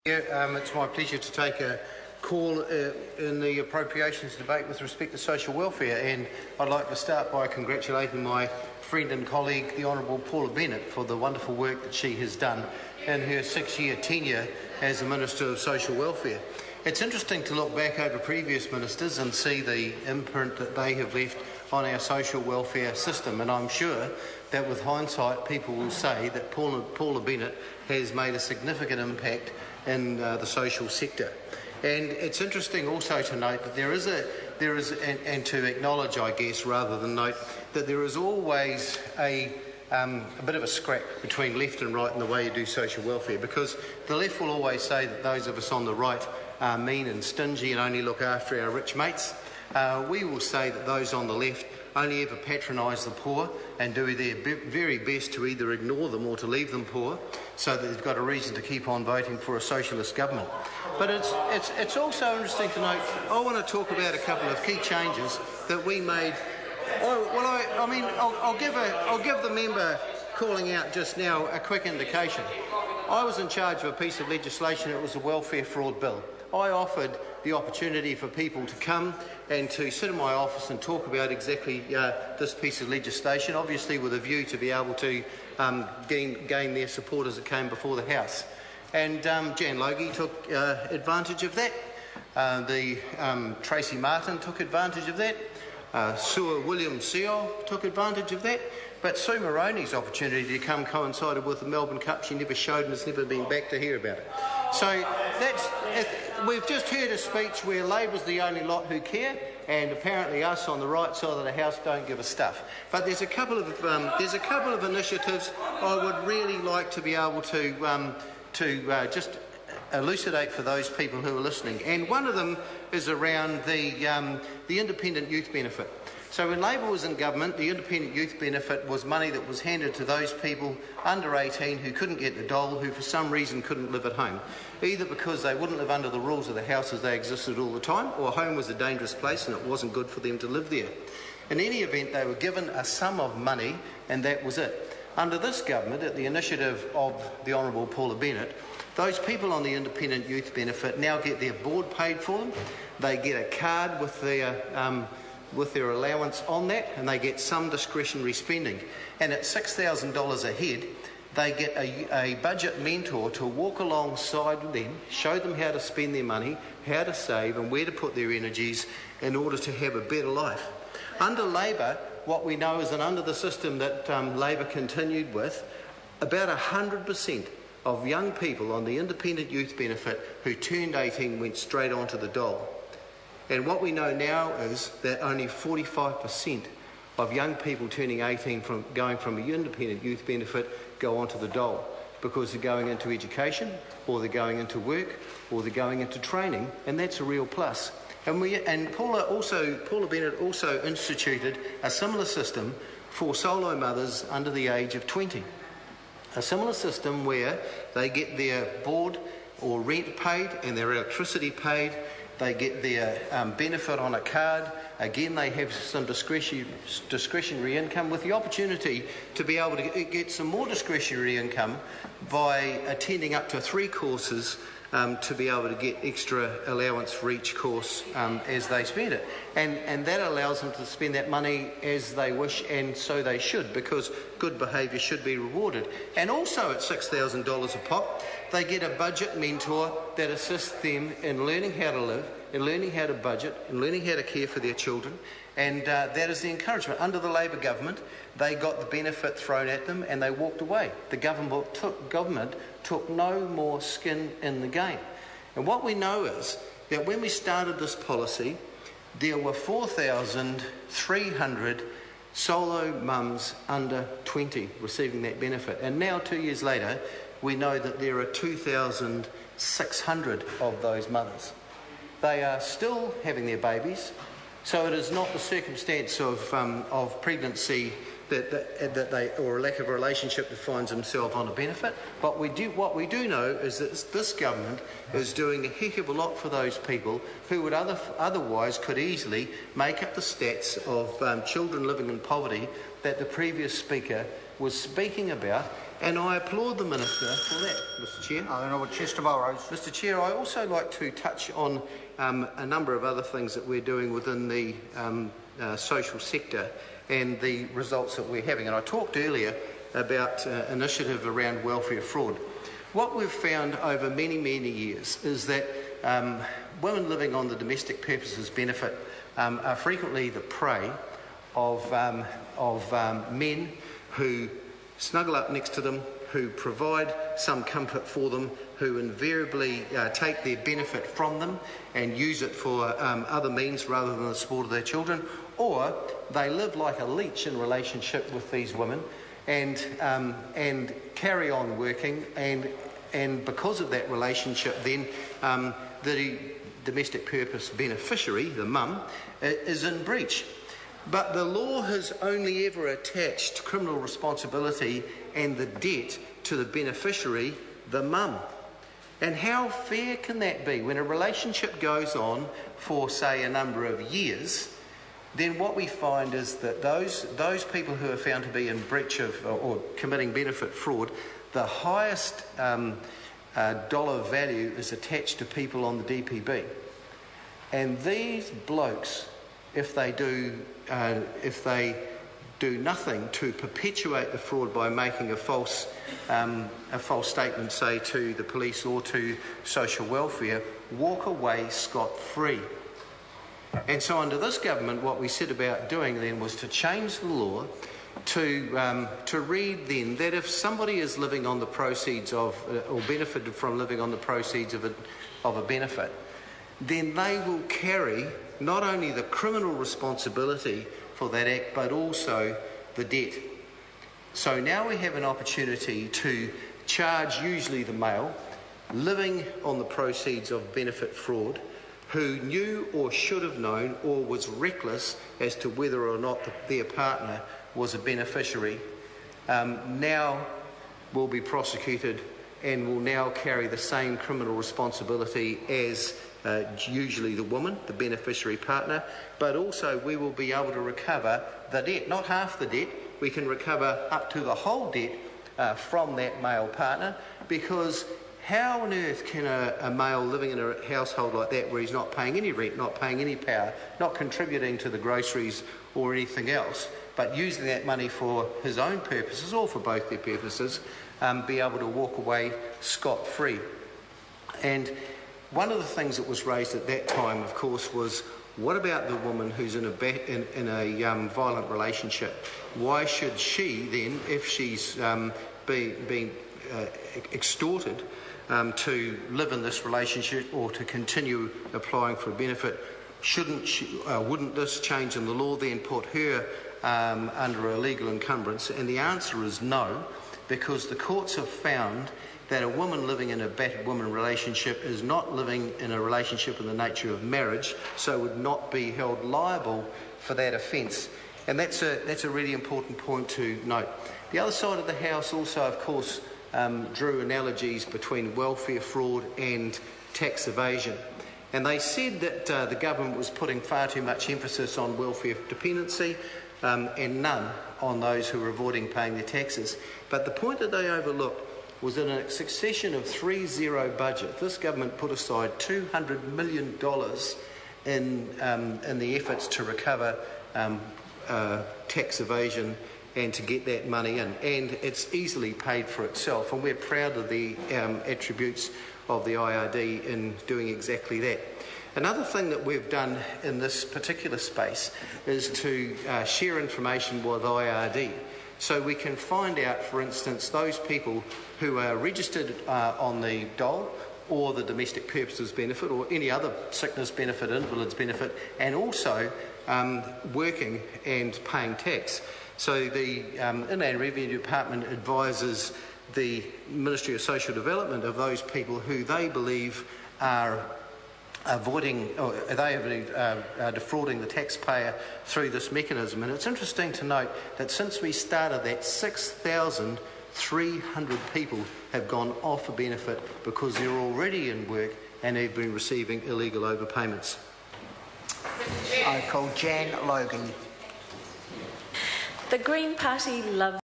It's my pleasure to take a call in the appropriations debate with respect to social welfare, and I'd like to start by congratulating my friend and colleague, the Honourable Paula Bennett, for the wonderful work that she has done in her 6-year tenure as the Minister of Social Welfare. It's interesting to look back over previous ministers and see the imprint that they have left on our social welfare system, and I'm sure that with hindsight people will say that Paula Bennett has made a significant impact in the social sector. And it's interesting also to note that there is and to acknowledge, I guess, rather than note, that there is always a bit of a scrap between left and right in the way you do social welfare, because the left will always say that those of us on the right are mean and stingy and only look after our rich mates. We will say that those on the left only ever patronise the poor and do their very best to either ignore them or to leave them poor, so that they've got a reason to keep on voting for a socialist government. But it's also interesting to note, I want to talk about a couple of key changes that we made. I'll give the member calling out just now a quick indication. I was in charge of a piece of legislation. It was a welfare fraud bill. I offered the opportunity for people to come and to sit in my office and talk about exactly this piece of legislation, obviously with a view to be able to gain their support as it came before the House. And Jan Logie took advantage of that. Tracy Martin took advantage of that. Sue Williams-Seow took advantage of that. But Sue Moroney's opportunity to come coincided with the Melbourne Cup. She never showed and has never been back to hear about it. So we've just heard a speech where Labor's the only lot who care, and apparently us on the right side of the House don't give a stuff. But there's a couple of initiatives I would really like to be able to just elucidate for those people who are listening. And one of them is around the independent youth benefit. So when Labor was in government, the independent youth benefit was money that was handed to those people under 18 who couldn't get the dole, who for some reason couldn't live at home, either because they wouldn't live under the rules of the house as they existed all the time, or home was a dangerous place and it wasn't good for them to live there. In any event, they were given a sum of money and that was it. Under this government, at the initiative of the Honourable Paula Bennett, those people on the independent youth benefit now get their board paid for them. They get a card with their allowance on that, and they get some discretionary spending. And at $6,000 a head, they get a budget mentor to walk alongside them, show them how to spend their money, how to save and where to put their energies in order to have a better life. Under Labor, what we know is that under the system that Labor continued with, about 100% of young people on the independent youth benefit who turned 18 went straight onto the dole. And what we know now is that only 45% of young people turning 18 going from an independent youth benefit go onto the dole, because they're going into education, or they're going into work, or they're going into training, and that's a real plus. And Paula Bennett also instituted a similar system for solo mothers under the age of 20. A similar system where they get their board or rent paid and their electricity paid. They get their benefit on a card. Again, they have some discretionary income with the opportunity to be able to get some more discretionary income by attending up to 3 courses to be able to get extra allowance for each course as they spend it. And that allows them to spend that money as they wish, and so they should, because good behaviour should be rewarded. And also at $6,000 a pop, they get a budget mentor that assists them in learning how to live, in learning how to budget, in learning how to care for their children. And that is the encouragement. Under the Labor government, they got the benefit thrown at them and they walked away. The government took no more skin in the game. And what we know is that when we started this policy, there were 4,300 solo mums under 20 receiving that benefit. And now, 2 years later, we know that there are 2,600 of those mothers. They are still having their babies, so it is not the circumstance of pregnancy that they, or a lack of a relationship, that finds themselves on a benefit. But what we do know is that this government is doing a heck of a lot for those people who would otherwise could easily make up the stats of children living in poverty that the previous speaker was speaking about, and I applaud the Minister for that, Mr Chair. Honourable Chester Burrows. Mr Chair, I also like to touch on a number of other things that we're doing within the social sector and the results that we're having. And I talked earlier about initiative around welfare fraud. What we've found over many, many years is that women living on the domestic purposes benefit are frequently the prey of men who snuggle up next to them, who provide some comfort for them, who invariably take their benefit from them and use it for other means rather than the support of their children, or they live like a leech in relationship with these women and carry on working, and because of that relationship then the domestic purpose beneficiary, the mum, is in breach. But the law has only ever attached criminal responsibility and the debt to the beneficiary, the mum. And how fair can that be? When a relationship goes on for, say, a number of years, then what we find is that those people who are found to be in breach of or committing benefit fraud, the highest dollar value is attached to people on the DPB. And these blokes, if they do nothing to perpetuate the fraud by making a false statement, say, to the police or to social welfare, walk away scot-free. And so under this government, what we set about doing then was to change the law to read then that if somebody is living on the proceeds of, or benefited from living on the proceeds of a benefit, then they will carry not only the criminal responsibility for that act, but also the debt. So now we have an opportunity to charge usually the male living on the proceeds of benefit fraud, who knew or should have known or was reckless as to whether or not their partner was a beneficiary, now will be prosecuted and will now carry the same criminal responsibility as usually the woman, the beneficiary partner, but also we will be able to recover the debt, not half the debt, we can recover up to the whole debt from that male partner, because how on earth can a male living in a household like that, where he's not paying any rent, not paying any power, not contributing to the groceries or anything else, but using that money for his own purposes or for both their purposes, be able to walk away scot-free? And one of the things that was raised at that time, of course, was what about the woman who's in a violent relationship? Why should she then, if she's been extorted to live in this relationship or to continue applying for a benefit, wouldn't this change in the law then put her under a legal encumbrance? And the answer is no, because the courts have found that a woman living in a battered woman relationship is not living in a relationship in the nature of marriage, so would not be held liable for that offence. And that's a really important point to note. The other side of the House also, of course, drew analogies between welfare fraud and tax evasion. And they said that the government was putting far too much emphasis on welfare dependency and none on those who were avoiding paying their taxes. But the point that they overlooked was in a succession of 3-0 budget, this government put aside $200 million in the efforts to recover tax evasion and to get that money in. And it's easily paid for itself, and we're proud of the attributes of the IRD in doing exactly that. Another thing that we've done in this particular space is to share information with IRD. So we can find out, for instance, those people who are registered on the dole or the domestic purposes benefit or any other sickness benefit, invalid's benefit, and also working and paying tax. So the Inland Revenue Department advises the Ministry of Social Development of those people who they believe are avoiding, or they are defrauding the taxpayer through this mechanism. And it's interesting to note that since we started that, 6,300 people have gone off a benefit because they're already in work and have been receiving illegal overpayments. I call Jan Logan. The Green Party loves